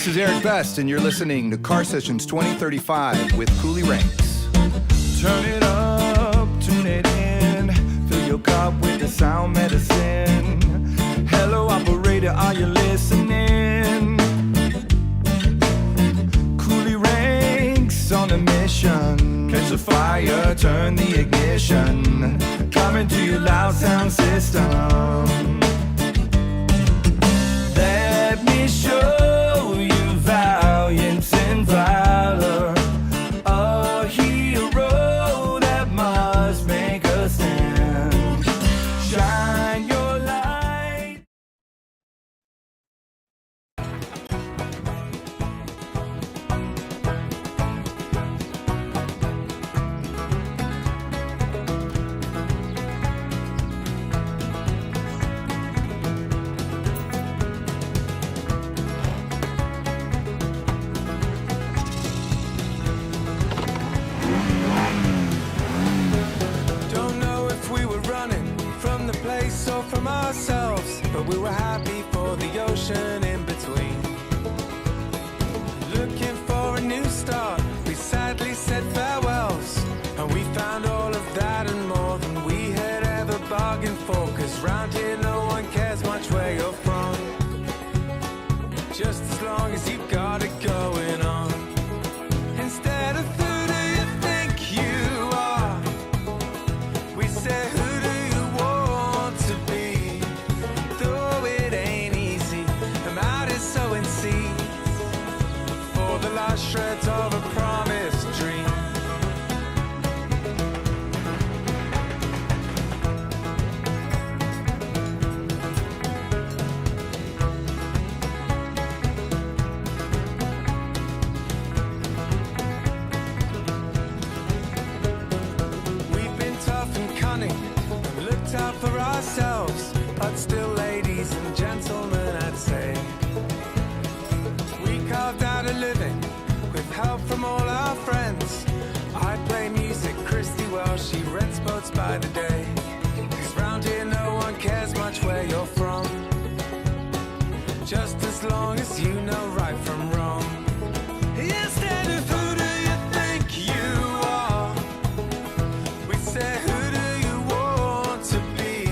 This is Eric Best, and you're listening to Car Sessions 2035 with Coolie Ranx. Turn it up, tune it in, fill your cup with the sound medicine. Hello, operator, are you listening? Coolie Ranx on a mission. Catch the fire, turn the ignition. Coming to your loud sound system. Let me show you valiance and valor, a hero that must make a stand. Shine your light. So from ourselves, but we were happy for the ocean in between. Looking for a new start, we sadly said farewells, and we found all of that and more than we had ever bargained for. Cause round here no one cares much where you're from, just as long as you've got it going on. Instead of who do you think you are, we say who do you want to be. Though it ain't easy, I'm out here sowing seeds for the last shreds of a promised dream. We've been tough and cunning and looked out for ourselves, but still ladies and gentlemen, I'd say. We carved out a living with help from all our friends. I play music, Christy, well, she rents boats by the day. Cause round here no one cares much where you're from, just as long as you know right from wrong. Instead of who do you think you are, we say who do you want to be.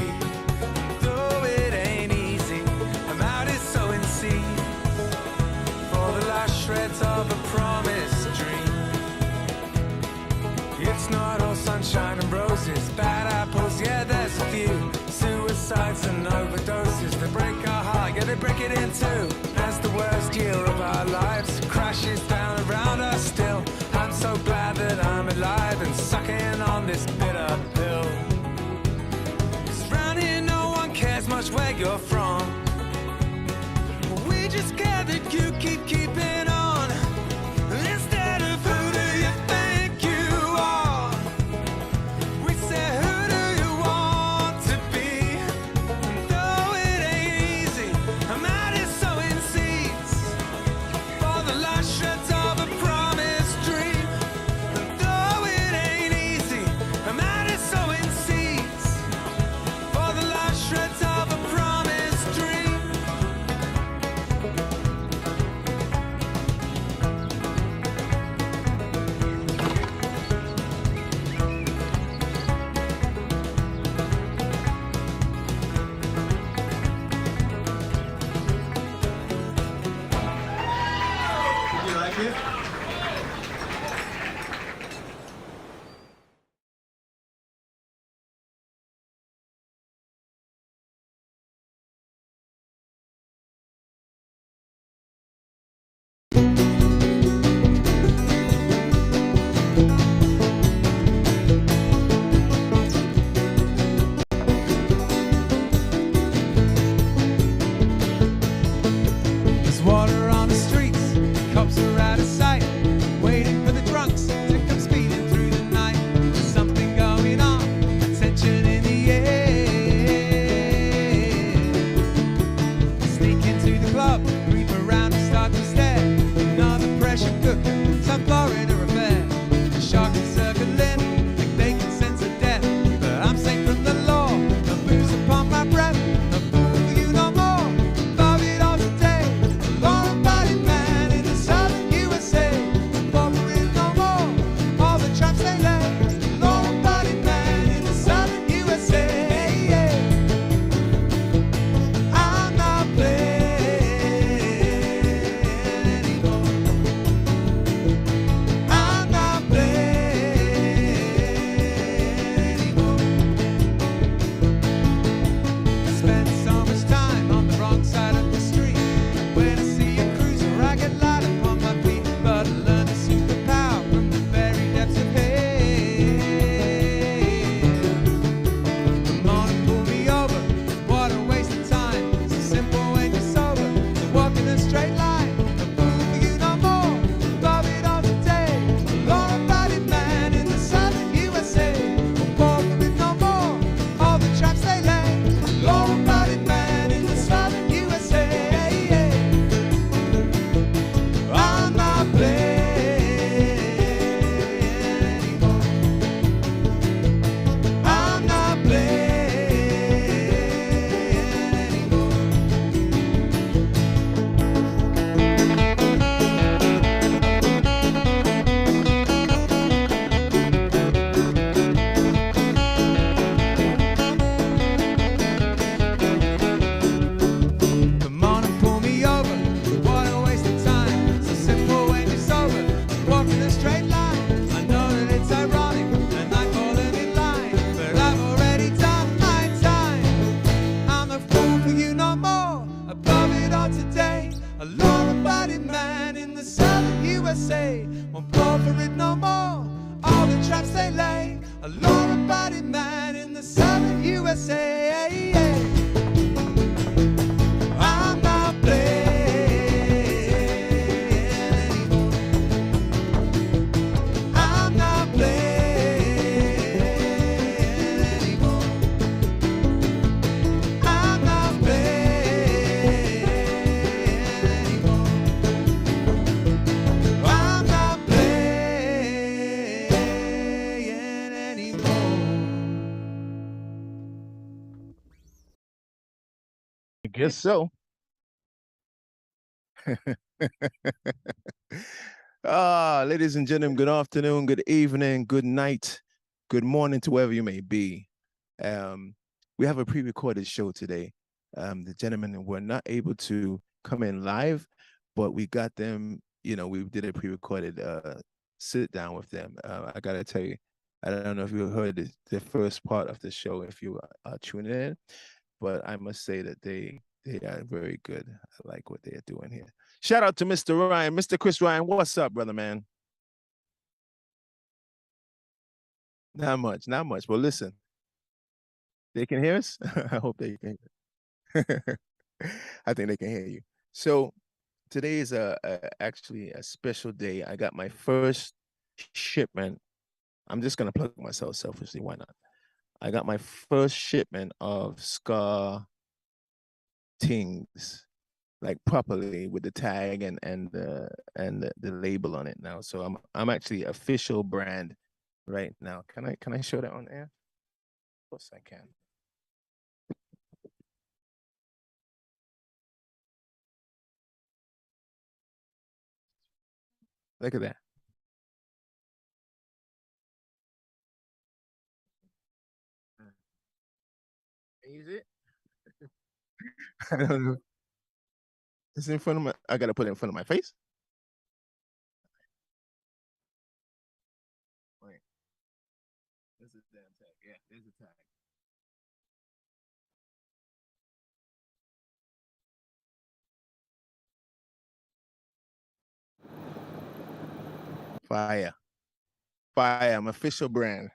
Though it ain't easy, I'm out here sowing seeds for the last shreds of a promised dream. It's not all sunshine and roses, bad apples, yeah, there's a few. Suicides and overdoses, they break our heart, yeah, they break it in two. As the worst year of our lives crashes down around us still, I'm so glad that I'm alive and sucking on this bitter pill. 'Cause round here no one cares much where you're from, we just care that you keep keeping on. Instead of who do you think you are, we say who do you want to be. And though it ain't easy, I'm out here sowing seeds for the last shreds of a promised dream. And though it ain't easy, I'm out here sowing seeds for the last shreds of a promised say, I'm not playing anymore. I'm not playing anymore. I'm not playing anymore. I'm not playing anymore. I guess so. Ladies and gentlemen, good afternoon, good evening, good night, good morning to wherever you may be. We have a pre-recorded show today. The gentlemen were not able to come in live, but we got them, we did a pre-recorded sit down with them. I gotta tell you, I don't know if you heard the first part of the show, if you are tuning in, but I must say that they are very good. I like what they're doing here. Shout out to Mr. Ryan, Mr. Chris Ryan. What's up, brother, man? Not much. Well, listen, they can hear us. I hope they can. I think they can hear you. So today is actually a special day. I got my first shipment. I'm just gonna plug myself selfishly. Why not? I got my first shipment of Scar things, like properly with the tag and the label on it now. So I'm actually official brand right now. Can I show that on air? Of course I can. Look at that. Is it? I don't know. It's in front of my. I gotta put it in front of my face. Wait. This is damn tag. Yeah, there's a tag. Fire. I'm official brand.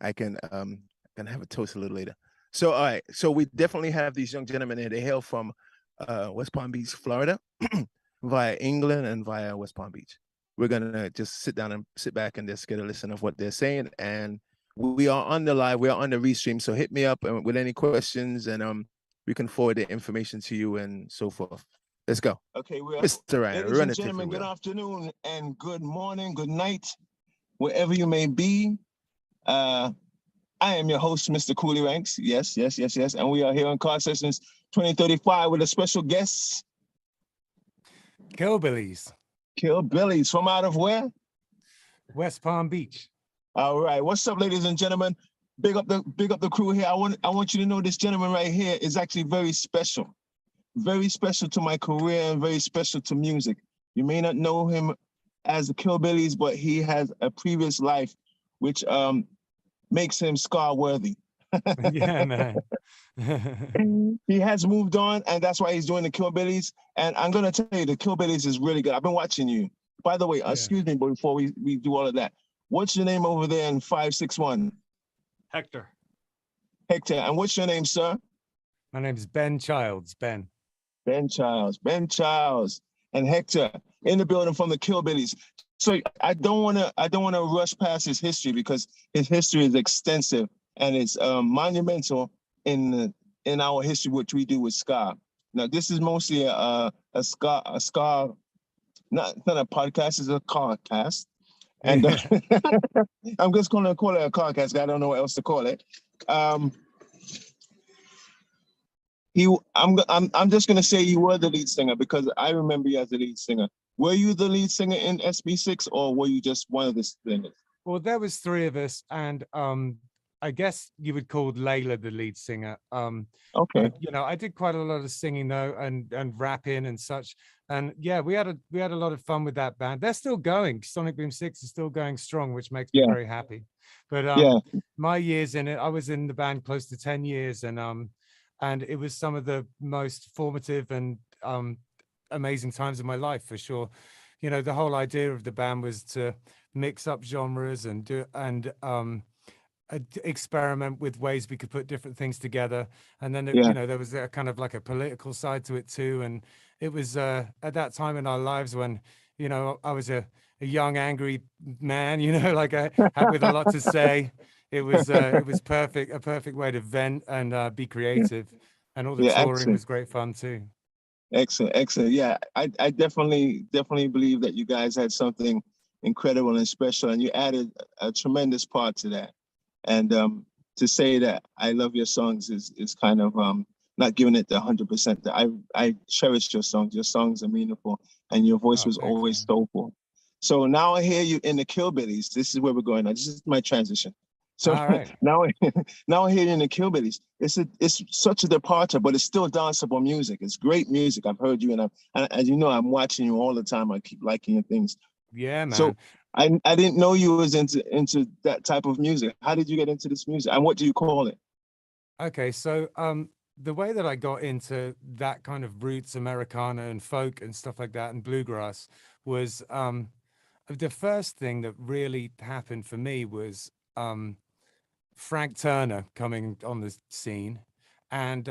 I can have a toast a little later. So all right, so we definitely have these young gentlemen here. They hail from West Palm Beach, Florida, via England and via West Palm Beach. We're gonna just sit back and just get a listen of what they're saying. And we are on the live, we are on the restream. So hit me up with any questions, and we can forward the information to you and so forth. Let's go. Okay, Mr. Ryan, ladies and gentlemen, good afternoon and good morning, good night, wherever you may be. I am your host, Mr. Coolie Ranx. Yes. And we are here on Car Sessions 2035 with a special guest. Killbillies. Killbillies from out of where? West Palm Beach. All right. What's up, ladies and gentlemen? Big up the crew here. I want you to know this gentleman right here is actually very special. Very special to my career and very special to music. You may not know him as the Killbillies, but he has a previous life which makes him Scar worthy. Yeah, man. He has moved on, and that's why he's doing the Killbillies. And I'm gonna tell you, the Killbillies is really good. I've been watching you. By the way, excuse me, but before we do all of that, what's your name over there in 561? Hector. Hector. And what's your name, sir? My name's Ben Childs. Ben Childs, and Hector in the building from the Killbillies. So I don't want to rush past his history because his history is extensive and it's monumental in our history, which we do with ska. Now this is mostly a ska, not a podcast, it's a car cast, and I'm just going to call it a car cast. I don't know what else to call it. I'm just gonna say you were the lead singer because I remember you as the lead singer. Were you the lead singer in SB6 or were you just one of the singers? Well, there was three of us, and I guess you would call Layla the lead singer. Okay. But, I did quite a lot of singing though, and rapping and such. And yeah, we had a lot of fun with that band. They're still going. Sonic Boom 6 is still going strong, which makes me very happy. But my years in it, I was in the band close to 10 years, and it was some of the most formative and amazing times of my life for sure. The whole idea of the band was to mix up genres and experiment with ways we could put different things together. And then, Yeah. you know, there was a kind of like a political side to it too. And it was at that time in our lives when, you know, I was a young, angry man, you know, like I had with a lot to say. It was perfect, a perfect way to vent and be Yeah. creative. And all the Yeah, touring excellent. was great fun too. Excellent, excellent. Yeah, I definitely believe that you guys had something incredible and special, and you added a tremendous part to that. And to say that I love your songs is kind of not giving it the 100%. I cherish your songs. Your songs are meaningful, and your voice Oh, was thanks, always man. soulful. So now I hear you in the Killbillies. This is where we're going now. This is my transition. So All right. now, now I hear you in the Killbillies. It's such a departure, but it's still danceable music. It's great music. I've heard you, and as you know, I'm watching you all the time. I keep liking your things. Yeah, So man. I didn't know you was into that type of music. How did you get into this music, and what do you call it? Okay, so the way that I got into that kind of roots Americana and folk and stuff like that and bluegrass was the first thing that really happened for me was Frank Turner coming on the scene and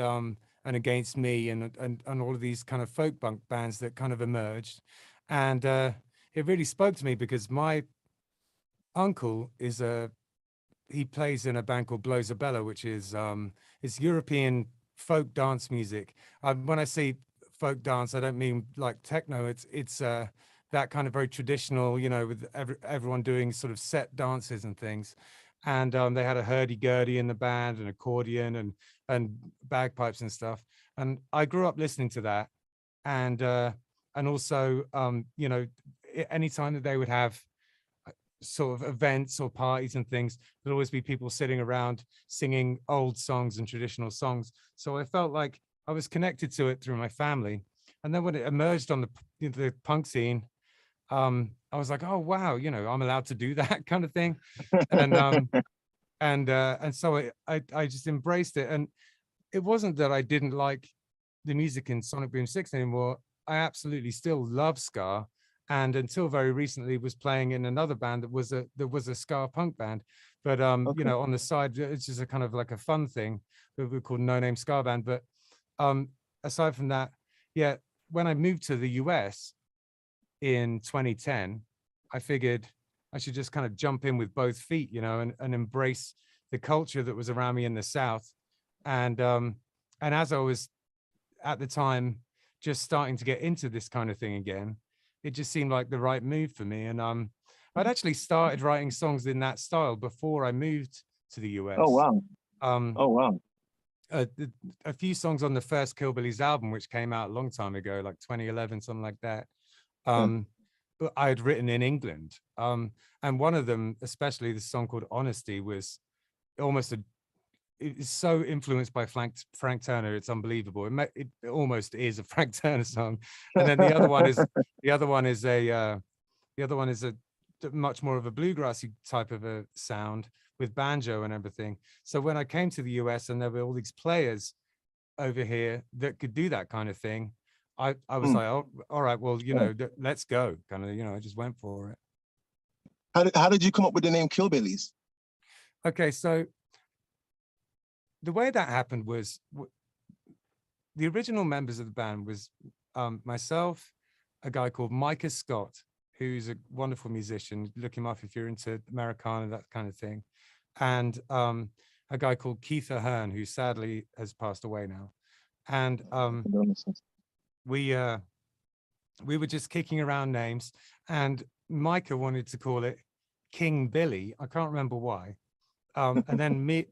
Against Me and all of these kind of folk punk bands that kind of emerged. And it really spoke to me because my uncle is he plays in a band called Blowzabella, which is it's European folk dance music. When I say folk dance, I don't mean like techno. It's that kind of very traditional, you know, with everyone doing sort of set dances and things. And they had a hurdy-gurdy in the band, and accordion and bagpipes and stuff. And I grew up listening to that, and also you know, anytime that they would have sort of events or parties and things, there'd always be people sitting around singing old songs and traditional songs. So I felt like I was connected to it through my family. And then when it emerged on the punk scene, I was like, oh wow, you know, I'm allowed to do that kind of thing. And and so I just embraced it. And it wasn't that I didn't like the music in Sonic Boom 6 anymore. I absolutely still love ska, and until very recently was playing in another band that was a ska punk band. But Okay. you know, on the side, it's just a kind of like a fun thing that we called No Name Ska Band. But aside from that, yeah, when I moved to the US in 2010, I figured I should just kind of jump in with both feet, you know, and embrace the culture that was around me in the South. And as I was at the time just starting to get into this kind of thing again, it just seemed like the right move for me. And I'd actually started writing songs in that style before I moved to the US. Oh wow. Um, Oh wow. a few songs on the first Killbillies album, which came out a long time ago, like 2011, something like that. But I had written in England. And one of them, especially the song called Honesty, was almost it's so influenced by Frank Turner. It's unbelievable. It almost is a Frank Turner song. And then the other one is a much more of a bluegrassy type of a sound with banjo and everything. So when I came to the US and there were all these players over here that could do that kind of thing, I was like, oh, all right, well, you know, let's go. Kind of, you know, I just went for it. How did you come up with the name Killbillies? Okay, so the way that happened was the original members of the band was myself, a guy called Micah Scott, who's a wonderful musician. Look him up if you're into Americana, that kind of thing. And a guy called Keith Ahern, who sadly has passed away now. And we were just kicking around names, and Micah wanted to call it King Billy. I can't remember why. And then me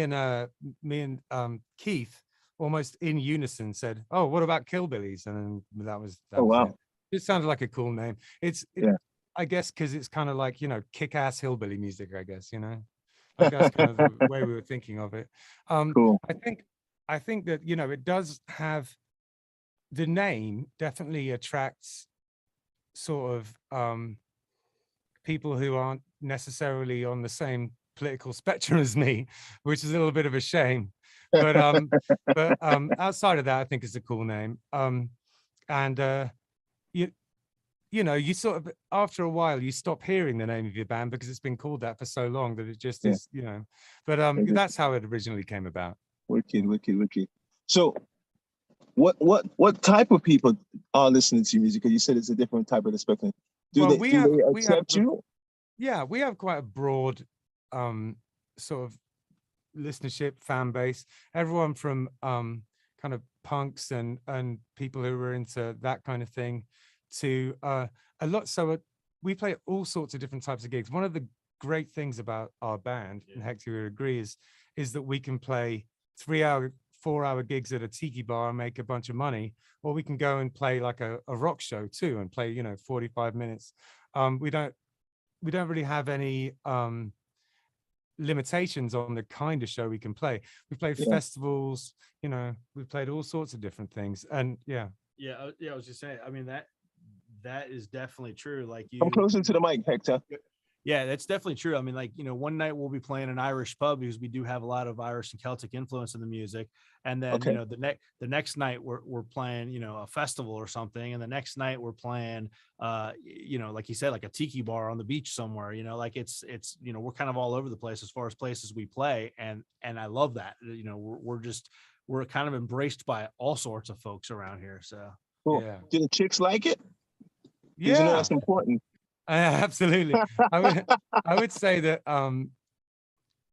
and Keith almost in unison said, "Oh, what about Killbillies?" And then that was wow. it. It sounded like a cool name. I guess because it's kind of like, you know, kick-ass hillbilly music, I guess, you know, like that's kind of the way we were thinking of it. Cool. I think that, you know, it does have, the name definitely attracts sort of people who aren't necessarily on the same political spectrum as me, which is a little bit of a shame. But outside of that, I think it's a cool name. And you know, you sort of, after a while, you stop hearing the name of your band because it's been called that for so long that it just is, you know. But that's how it originally came about. Wicked, wicked, wicked. So what type of people are listening to your music? Because you said it's a different type of the spectrum. Do they accept you? Yeah, we have quite a broad sort of listenership, fan base. Everyone from kind of punks and people who were into that kind of thing to a lot. So we play all sorts of different types of gigs. One of the great things about our band, and Hector would agree, is that we can play 3-hour, 4-hour gigs at a tiki bar and make a bunch of money, or we can go and play like a rock show too and play, you know, 45 minutes. We don't really have any limitations on the kind of show we can play. We played festivals, you know, we played all sorts of different things. And I was just saying, I mean, that is definitely true. Like, Come closer to the mic, Hector. Yeah, that's definitely true. I mean, like, you know, one night we'll be playing an Irish pub because we do have a lot of Irish and Celtic influence in the music. And then, you know, the next night we're playing, you know, a festival or something. And the next night we're playing, you know, like you said, like a tiki bar on the beach somewhere, you know, like it's, you know, we're kind of all over the place as far as places we play. And I love that, you know, we're kind of embraced by all sorts of folks around here. So, cool. Yeah. Do the chicks like it? Yeah. You know, that's important. Absolutely. I would say that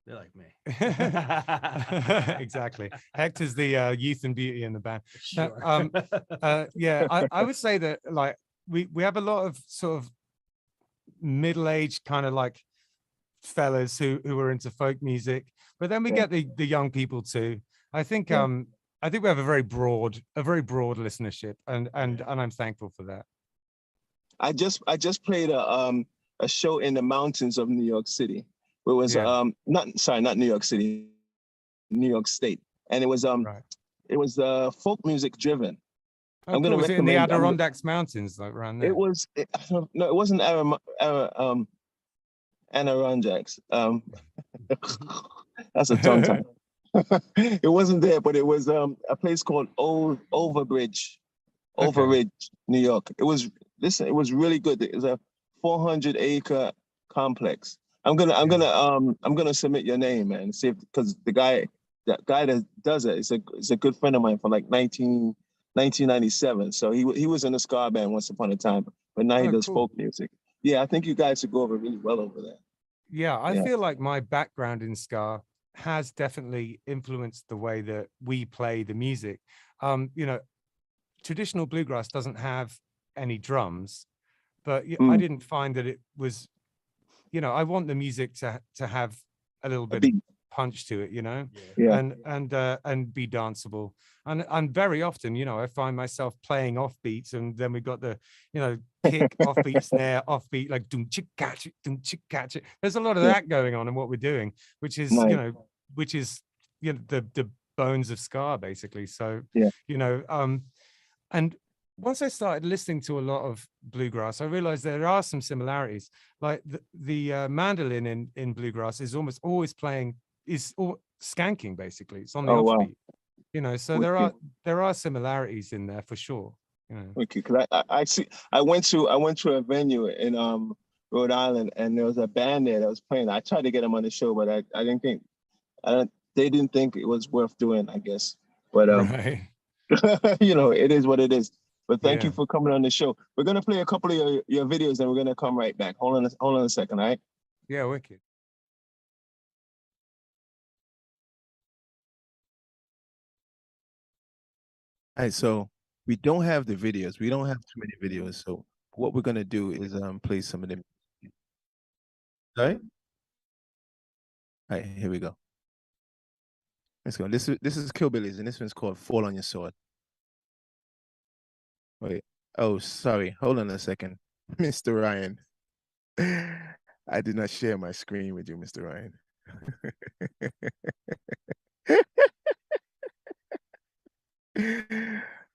they're like me. Exactly. Hector's the youth and beauty in the band. Sure. I would say that, like, we have a lot of sort of middle-aged kind of like fellas who are into folk music, but then we get the young people too. I think we have a very broad listenership, and I'm thankful for that. I just played a show in the mountains of New York City. It was not New York City, New York State, and it was it was folk music driven. Oh, I'm cool. Was it in the Adirondacks Mountains, like around there? It wasn't Adirondacks. That's a tongue tie. It wasn't there, but it was a place called Overbridge, New York. It was really good. It was a 400-acre complex. I'm gonna submit your name, man. See, because that guy that does it is a good friend of mine from like 1997. So he was in a ska band once upon a time, but now he does folk music. Yeah, I think you guys should go over really well over there. Yeah, I feel like my background in ska has definitely influenced the way that we play the music. You know, traditional bluegrass doesn't have any drums, but I didn't find that it was, you know, I want the music to have a little bit of punch to it, you know, and be danceable. And very often, you know, I find myself playing off beats, and then we got the, you know, kick, offbeat, snare, offbeat, like doom chick catch it, doom chick catch it. There's a lot of that going on in what we're doing, which is, you know, the bones of ska, basically. So, you know, and once I started listening to a lot of bluegrass, I realized there are some similarities. Like the mandolin in bluegrass is almost always playing, skanking, basically. It's on the offbeat. Wow. You know, so there are similarities in there for sure. You know. Okay, because I went to a venue in Rhode Island, and there was a band there that was playing. I tried to get them on the show, but I didn't think they didn't think it was worth doing, I guess. But you know, it is what it is. But thank you for coming on the show. We're gonna play a couple of your videos, and we're gonna come right back. Hold on a second, all right? Yeah, wicked. All right, so we don't have the videos. We don't have too many videos. So what we're gonna do is play some of them. All right, here we go. Let's go. This is Killbillies, and this one's called "Fall on Your Sword." Wait. Oh, sorry. Hold on a second, Mr. Ryan. I did not share my screen with you, Mr. Ryan.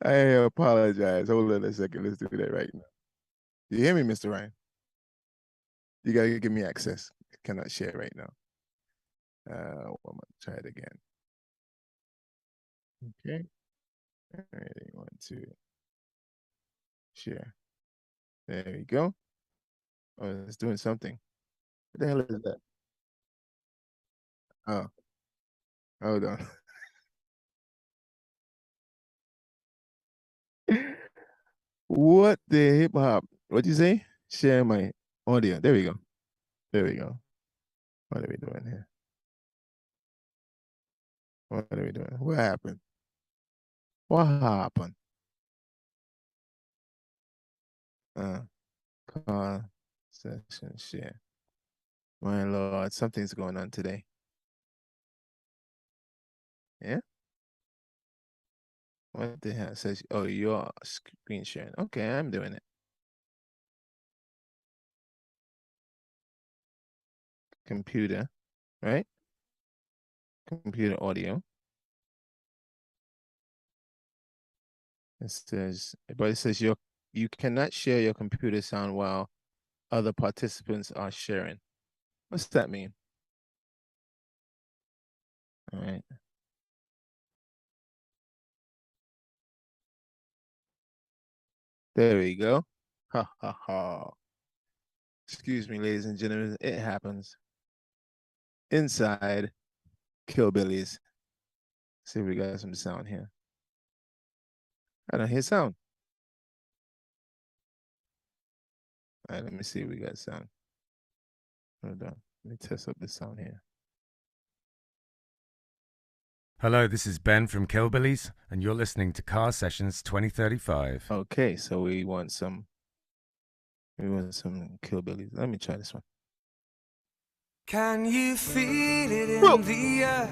I apologize. Hold on a second. Let's do that right now. You hear me, Mr. Ryan? You gotta give me access. I cannot share right now. I'm gonna try it again. Okay. All right, 1, 2. Share. There we go. Oh, it's doing something. What the hell is that? Oh, hold on. What the hip hop? What'd you say? Share my audio. There we go. There we go. What are we doing here? What are we doing? What happened? What happened? Car session share. My Lord, something's going on today. Yeah? What the hell? It says, oh, you're screen sharing. Okay, I'm doing it. Computer, right? Computer audio. It says, but it says you cannot share your computer sound while other participants are sharing. What's that mean? All right. There we go. Ha ha ha. Excuse me, ladies and gentlemen, it happens. Inside Killbillies. See if we got some sound here. I don't hear sound. All right, let me see if we got sound. Hold on. Let me test up the sound here. Hello, this is Ben from Killbillies, and you're listening to Car Sessions 2035. Okay, so we want some Killbillies. Let me try this one. Can you feel it in the earth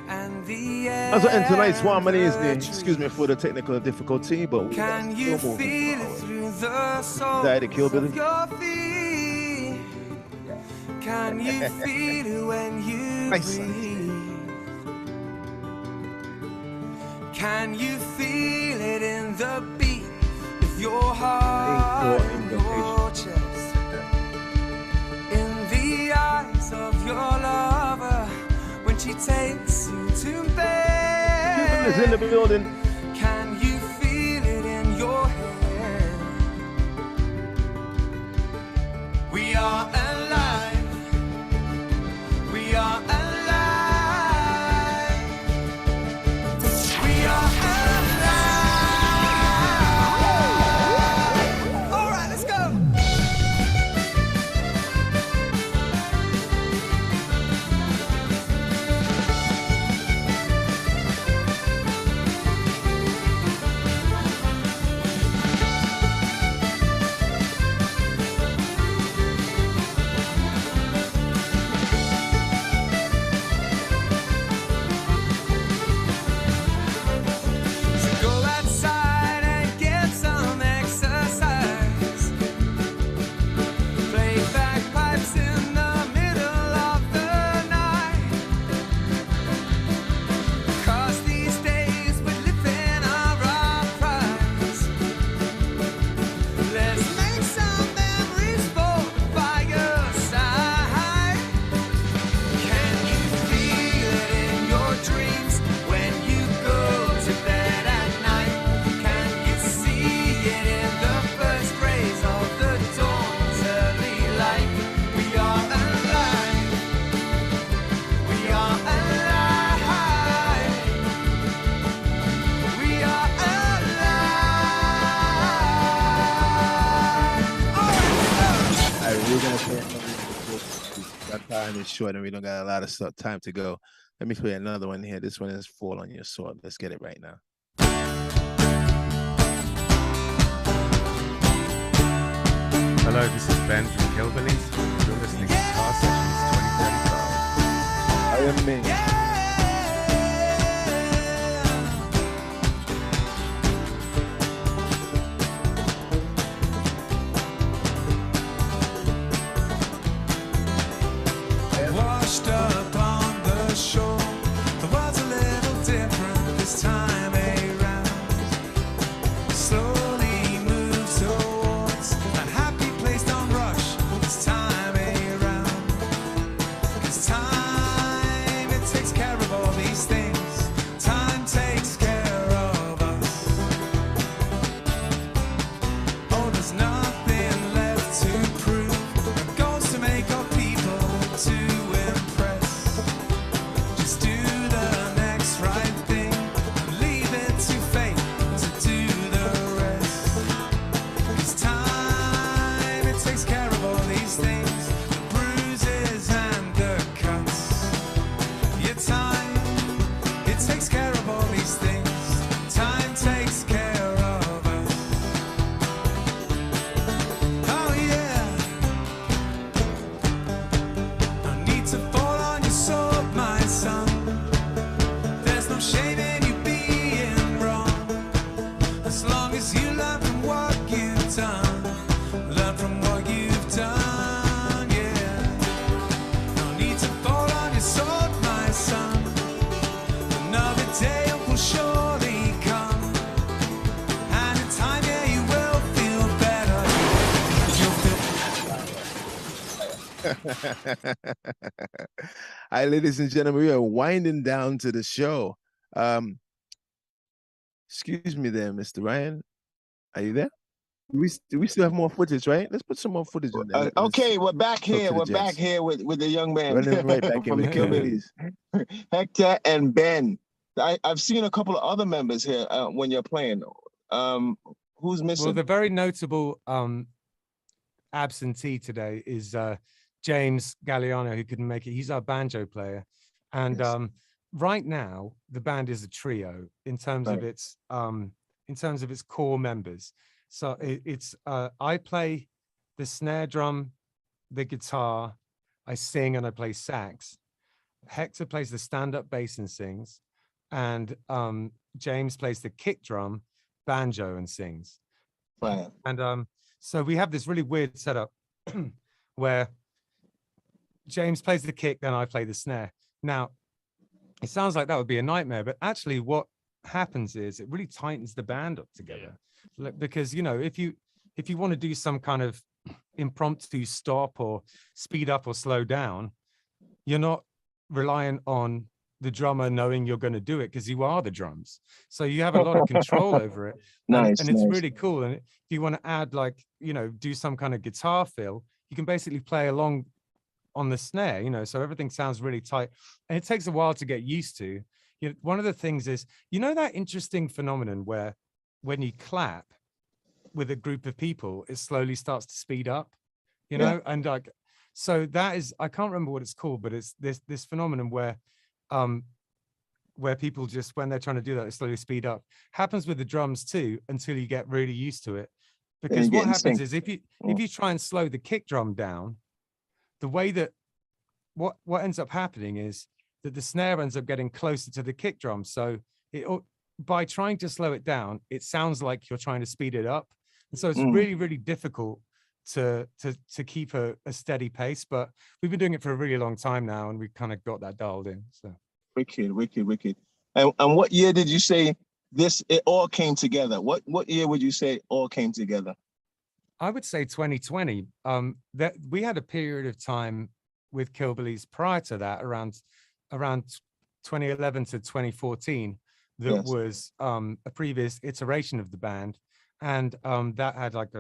and the air? As I enter tonight's one, my name is Nick. Excuse me for the technical difficulty, but we can you feel it through the soul of your feet? Can you feel it when you breathe? Can you feel it in the beat of your heart and your chest? In the eyes of your lover when she takes you to bed? Is in the building. Can you feel it in your head? We are alive. We are alive. Time is short and we don't got a lot of time to go. Let me play another one here. This one is Fall on Your Sword. Let's get it right now. Hello, this is Ben from Killbillies. You're listening to Car Sessions 2035. I am me. Up on the shore, the world's a little different this time around. Slowly moves towards a happy place, don't rush this time around. 'Cause time, it takes Another day will surely come, and in time, yeah, you will feel better. Hi, ladies and gentlemen, we are winding down to the show. Excuse me there, Mr. Ryan. Are you there? We still have more footage, right? Let's put some more footage on there. Okay, we're back here. We're gents. back here with the young man Running right back in from the with Kill Killbillies, Hector and Ben. I've seen a couple of other members here when you're playing. Who's missing? Well, the very notable absentee today is James Galliano, who couldn't make it. He's our banjo player, and Yes. Right now the band is a trio in terms of its core members. So it's I play the snare drum, the guitar, I sing and I play sax. Hector plays the stand-up bass and sings, and James plays the kick drum, banjo, and sings. Right. And so we have this really weird setup where James plays the kick, then I play the snare. Now, it sounds like that would be a nightmare, but actually what happens is it really tightens the band up together. Yeah. Because, you know, if you want to do some kind of impromptu stop or speed up or slow down, you're not reliant on the drummer knowing you're going to do it, because you are the drums. So you have a lot of control over it. Nice, and it's nice. really cool. And if you want to add, like, you know, do some kind of guitar fill, you can basically play along on the snare, you know, so everything sounds really tight. And it takes a while to get used to. You know, one of the things is, you know, that interesting phenomenon where when you clap with a group of people, it slowly starts to speed up, you know, and like, so that is, I can't remember what it's called, but it's this phenomenon where people just, when they're trying to do that, they slowly speed up. Happens with the drums too, until you get really used to it. Because what happens is if you try and slow the kick drum down, the way that what ends up happening is that the snare ends up getting closer to the kick drum. So by trying to slow it down, it sounds like you're trying to speed it up. And so it's really, really difficult to keep a steady pace. But we've been doing it for a really long time now, and we've kind of got that dialed in. So Wicked. And what year did you say it all came together? What year would you say it all came together? I would say 2020. That we had a period of time with Killbillies prior to that, around 2011 to 2014, that was a previous iteration of the band, and that had like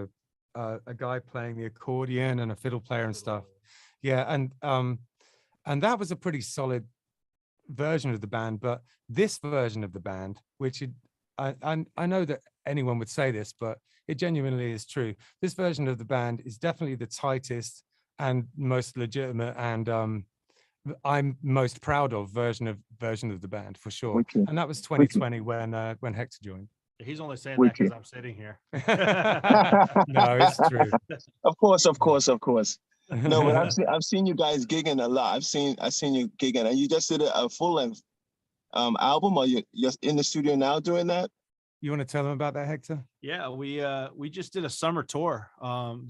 a guy playing the accordion and a fiddle player and stuff. Yeah, and that was a pretty solid version of the band. But this version of the band, which I know that anyone would say this, but it genuinely is true. This version of the band is definitely the tightest and most legitimate, and I'm most proud of version of the band for sure. Wicked. And that was 2020 when Hector joined. He's only saying that because I'm sitting here. No, it's true. Of course. No, but I've seen you guys gigging a lot. I've seen you gigging, and you just did a full length album, or you're in the studio now doing that? You want to tell them about that, Hector? Yeah, we just did a summer tour. And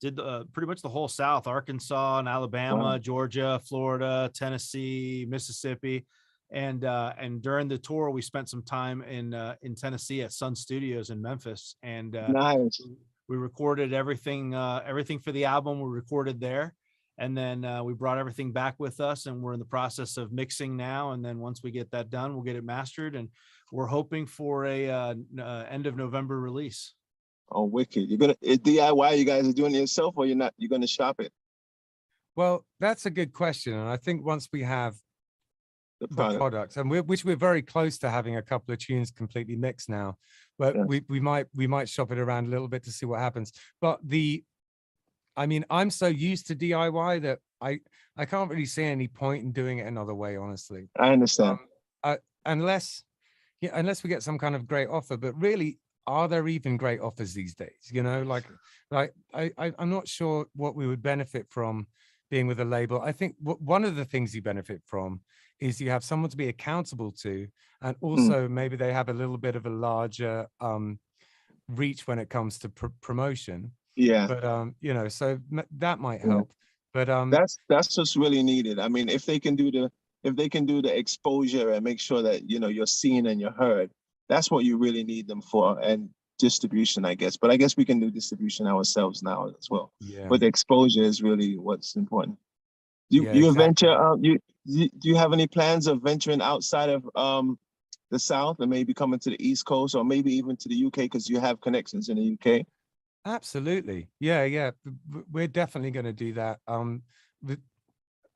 did pretty much the whole South, Arkansas and Alabama, Georgia, Florida, Tennessee, Mississippi. And during the tour, we spent some time in Tennessee at Sun Studios in Memphis. And nice. We recorded everything for the album. We recorded there. And then we brought everything back with us, and we're in the process of mixing now. And then once we get that done, we'll get it mastered. And we're hoping for a end of November release. Oh, wicked. You're gonna DIY, you guys are doing it yourself, or you're gonna shop it? Well, that's a good question. And I think once we have the product, and which we're very close to having a couple of tunes completely mixed now, but we might shop it around a little bit to see what happens. But I mean, I'm so used to DIY that I can't really see any point in doing it another way, honestly. I understand. Unless we get some kind of great offer. But really, are there even great offers these days? You know, like I'm not sure what we would benefit from being with a label. I think one of the things you benefit from is you have someone to be accountable to, and also maybe they have a little bit of a larger reach when it comes to promotion. Yeah. But you know, so that might help. But that's what's really needed. I mean, if they can do if they can do the exposure and make sure that, you know, you're seen and you're heard, that's what you really need them for. And distribution, I guess. But I guess we can do distribution ourselves now as well. Yeah. But the exposure is really what's important. Do Yeah, you exactly. venture? Do you have any plans of venturing outside of the South and maybe coming to the East Coast or maybe even to the UK because you have connections in the UK? Absolutely. Yeah. We're definitely going to do that.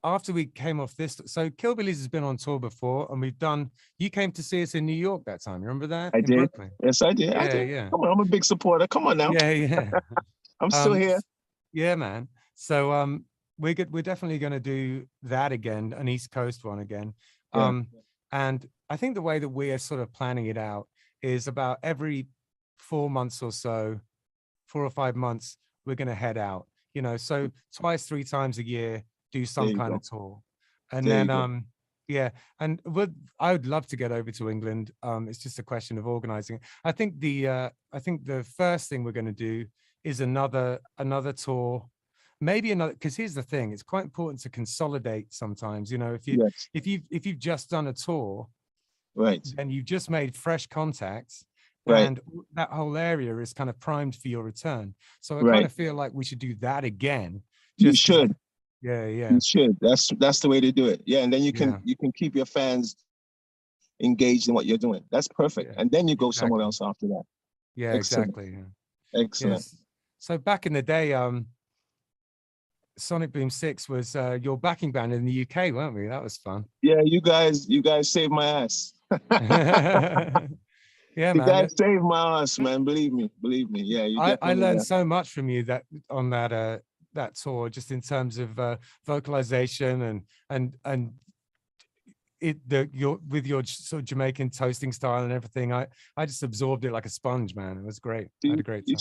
After we came off this, so Killbillies has been on tour before, and you came to see us in New York that time. Remember that? I In did. Brooklyn. Yes, I did. Yeah. Come on, I'm a big supporter. Come on now. Yeah. I'm still here. Yeah, man. So we're definitely going to do that again, an East Coast one again. Yeah. And I think the way that we are sort of planning it out is about every 4 months or so, 4 or 5 months, we're going to head out, you know, so twice, 3 times a year, do some kind of tour. And then, yeah, and I would love to get over to England. It's just a question of organizing it. I think the first thing we're going to do is another tour, maybe another, because here's the thing, it's quite important to consolidate sometimes, you know, if you've just done a tour, right, and you've just made fresh contacts, right, and that whole area is kind of primed for your return. So I kind of feel like we should do that again. You should. Yeah. You should. That's the way to do it. Yeah, and then you can keep your fans engaged in what you're doing. That's perfect. And then you go somewhere else after that. Yeah, Excellent. exactly. Excellent. Yes. So back in the day, Sonic Boom 6 was your backing band in the UK, weren't we? That was fun. Yeah, you guys saved my ass. Yeah, you man. guys saved my ass, man. Believe me. Yeah, I learned so much from you on that tour, just in terms of vocalization and with your sort of Jamaican toasting style and everything. I just absorbed it like a sponge, man. It was great. I had a great time.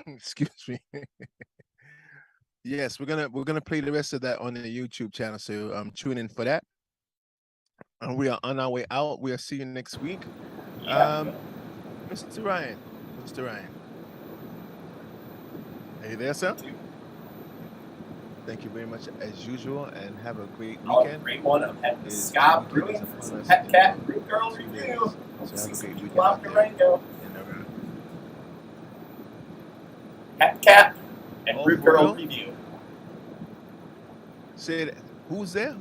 Excuse me. Yes, we're gonna play the rest of that on the YouTube channel, so tune in for that. And we are on our way out. We'll see you next week. Mr. Ryan. Are you there, sir? Thank you very much as usual, and have a great weekend. Great one. I'm heading to Ska Brewing for some Pet Cat Brew Girl review. So have a great weekend. Pet Cat and Brew Girl review. Say it. Who's there?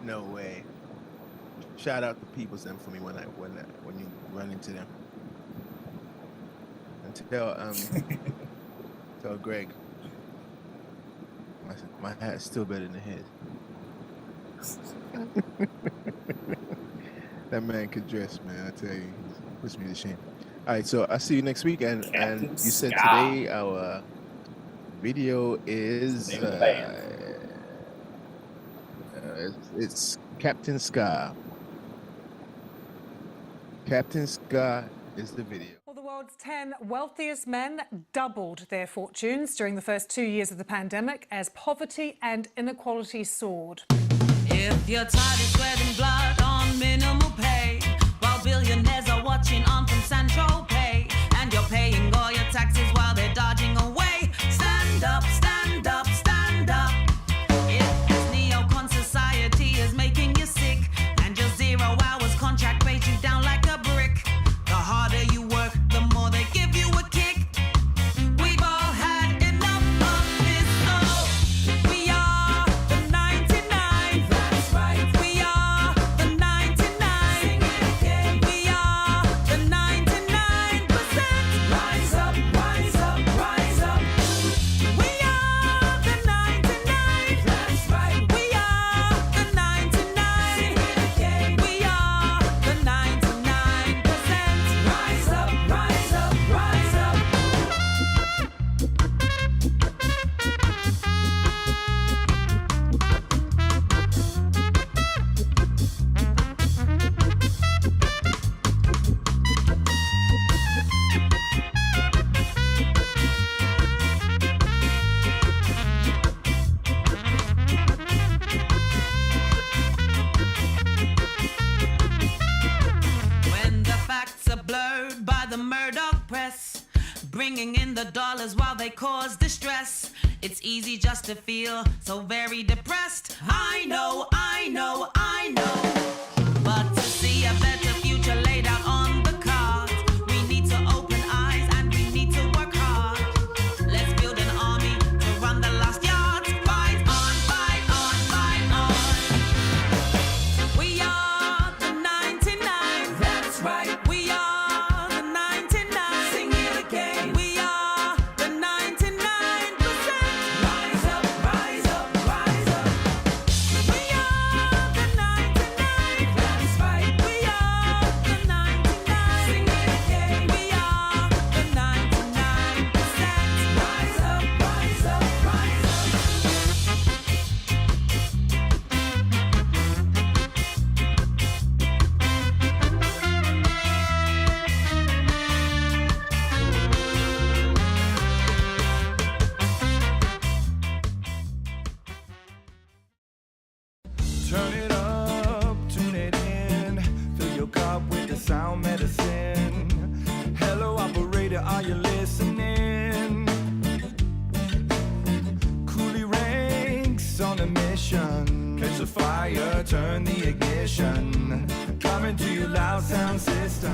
No way. Shout out to people's them for me when you run into them. And tell Greg my hat's still better than his. That man could dress, man. I tell you, it puts me to shame. All right, so I'll see you next week. And you said today our video is it's Captain Ska. Captain Ska is the video. Well, the world's 10 wealthiest men doubled their fortunes during the first 2 years of the pandemic as poverty and inequality soared. If you're tired of sweating blood on minimal pay, while billionaires are watching on from Central Pay, and you're paying all your taxes while they're dodging away, stand up, stand up, stand up. If this neocon society is making you sick, and your 0 hours contract weighs you down like a brick, the harder you work, the more they give you a kick. We've all had enough of this, so we are the 99. That's right. We are the 99. blurred by the Murdoch press, bringing in the dollars while they cause distress. It's easy just to feel so very depressed. I know, I know, I know. But to see a better future laid out on the cards, we need to open eyes and we need to work hard. Let's build an army to run the last yards. Fight on, fight on, fight on. We are the 99. That's right. We are the 99. Sing it again. We are the 99%. Rise up, rise up, rise up. We are the 99. That's right. We are the 99. Sing it again. We are the 99%. Rise up, rise up, rise up. Turn it up, tune it in. Fill your cup with the sound medicine. Hello, operator, are you listening? Coolie Ranx on a mission. Catch the fire, turn the ignition. Coming to your loud sound system.